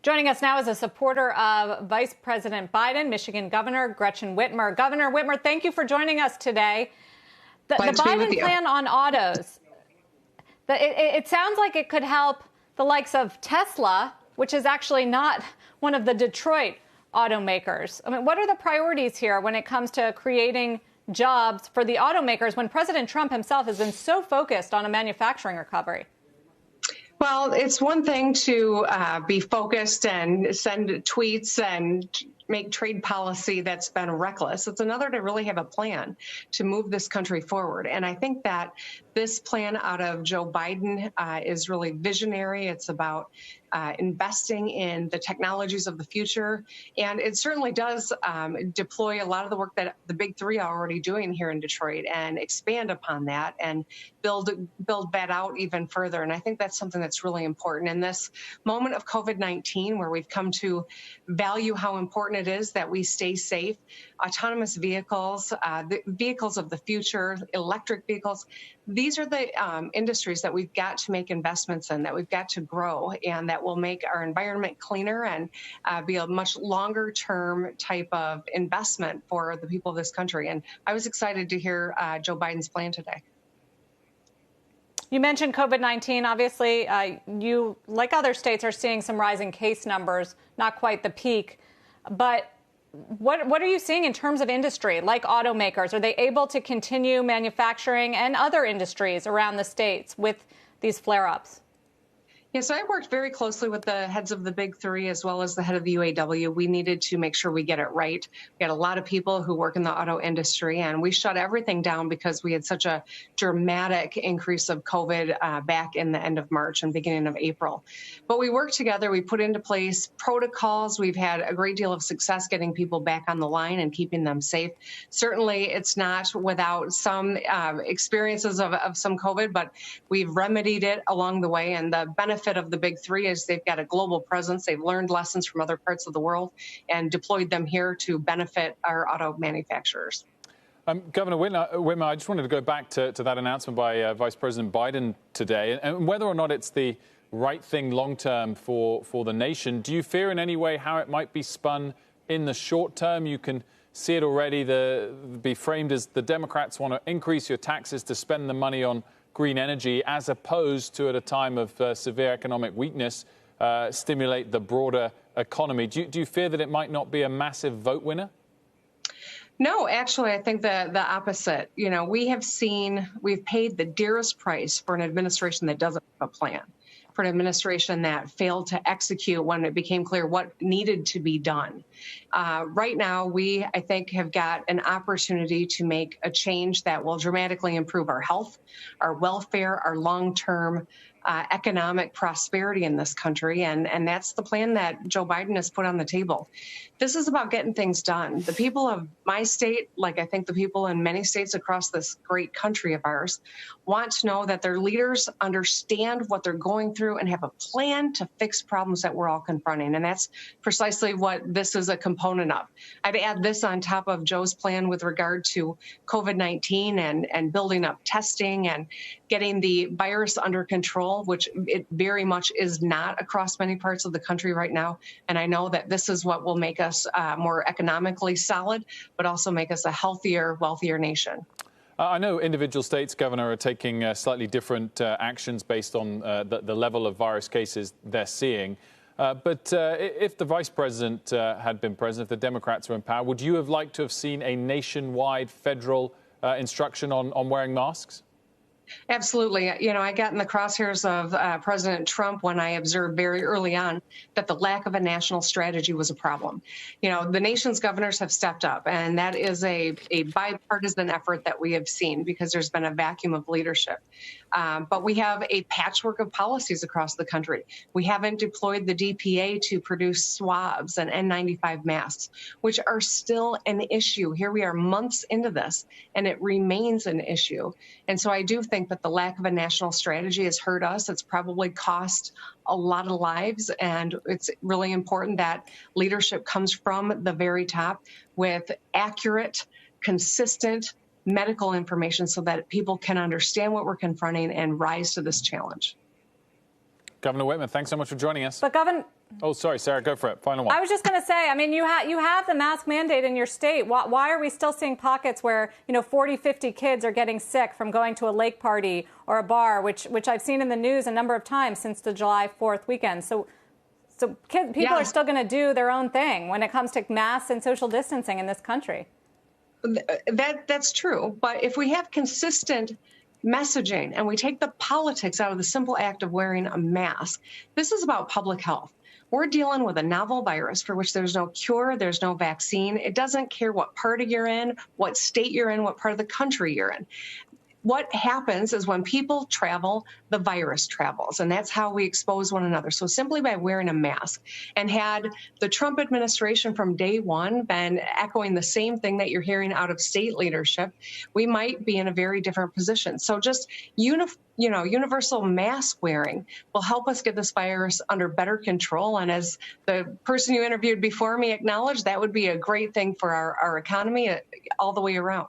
Joining us now is a supporter of Vice President Biden, Michigan Governor Gretchen Whitmer. Governor Whitmer, thank you for joining us today. The Biden plan on autos, it sounds like it could help the likes of Tesla, which is actually not one of the Detroit automakers. I mean, what are the priorities here when it comes to creating jobs for the automakers when President Trump himself has been so focused on a manufacturing recovery? Well, it's one thing to be focused and send tweets and make trade policy that's been reckless. It's another to really have a plan to move this country forward. And I think that this plan out of Joe Biden is really visionary. It's about investing in the technologies of the future. And it certainly does deploy a lot of the work that the big three are already doing here in Detroit and expand upon that and build that out even further. And I think that's something that's really important in this moment of COVID-19, where we've come to value how important it is that we stay safe. Autonomous vehicles, the vehicles of the future, electric vehicles, these are the industries that we've got to make investments in, that we've got to grow, and that will make our environment cleaner and be a much longer term type of investment for the people of this country. And I was excited to hear Joe Biden's plan today. You mentioned COVID-19. Obviously, you, like other states, are seeing some rising case numbers, not quite the peak. But what are you seeing in terms of industry, like automakers? Are they able to continue manufacturing, and other industries around the states with these flare-ups? Yes, I worked very closely with the heads of the big three as well as the head of the UAW. We needed to make sure we get it right. We had a lot of people who work in the auto industry, and we shut everything down because we had such a dramatic increase of COVID back in the end of March and beginning of April. But we worked together. We put into place protocols. We've had a great deal of success getting people back on the line and keeping them safe. Certainly, it's not without some experiences of some COVID, but we've remedied it along the way. And the benefit of the big three is they've got a global presence. They've learned lessons from other parts of the world and deployed them here to benefit our auto manufacturers. Governor Whitmer, I just wanted to go back to that announcement by Vice President Biden today, and whether or not it's the right thing long term for the nation. Do you fear in any way how it might be spun in the short term? You can see it already be framed as the Democrats want to increase your taxes to spend the money on green energy, as opposed to, at a time of severe economic weakness, stimulate the broader economy. Do you fear that it might not be a massive vote winner? No, actually, I think the opposite. You know, we've paid the dearest price for an administration that doesn't have a plan, for an administration that failed to execute when it became clear what needed to be done. Right now, we, I think, have got an opportunity to make a change that will dramatically improve our health, our welfare, our long-term economic prosperity in this country. And that's the plan that Joe Biden has put on the table. This is about getting things done. The people of my state, like I think the people in many states across this great country of ours, want to know that their leaders understand what they're going through and have a plan to fix problems that we're all confronting. And that's precisely what this is a component of. I'd add this on top of Joe's plan with regard to COVID-19 and building up testing and getting the virus under control, which it very much is not across many parts of the country right now. And I know that this is what will make us more economically solid, but also make us a healthier, wealthier nation. I know individual states, Governor, are taking slightly different actions based on the level of virus cases they're seeing. But if the vice president had been president, if the Democrats were in power, would you have liked to have seen a nationwide federal instruction on wearing masks? Absolutely. You know, I got in the crosshairs of President Trump when I observed very early on that the lack of a national strategy was a problem. You know, the nation's governors have stepped up, and that is a bipartisan effort that we have seen because there's been a vacuum of leadership. But we have a patchwork of policies across the country. We haven't deployed the DPA to produce swabs and N95 masks, which are still an issue. Here we are months into this, and it remains an issue. And so I do think that the lack of a national strategy has hurt us. It's probably cost a lot of lives, and it's really important that leadership comes from the very top with accurate, consistent medical information so that people can understand what we're confronting and rise to this challenge. Governor Whitmer, thanks so much for joining us. But Governor... Oh, sorry, Sarah, go for it. Final one. I was just going to say, I mean, you have the mask mandate in your state. Why are we still seeing pockets where, 40, 50 kids are getting sick from going to a lake party or a bar, which I've seen in the news a number of times since the July 4th weekend? So people are still going to do their own thing when it comes to masks and social distancing in this country. That's true. But if we have consistent messaging and we take the politics out of the simple act of wearing a mask, this is about public health. We're dealing with a novel virus for which there's no cure, there's no vaccine. It doesn't care what party you're in, what state you're in, what part of the country you're in. What happens is when people travel, the virus travels, and that's how we expose one another. So simply by wearing a mask, and had the Trump administration from day one been echoing the same thing that you're hearing out of state leadership, we might be in a very different position. So just universal mask wearing will help us get this virus under better control. And as the person you interviewed before me acknowledged, that would be a great thing for our economy all the way around.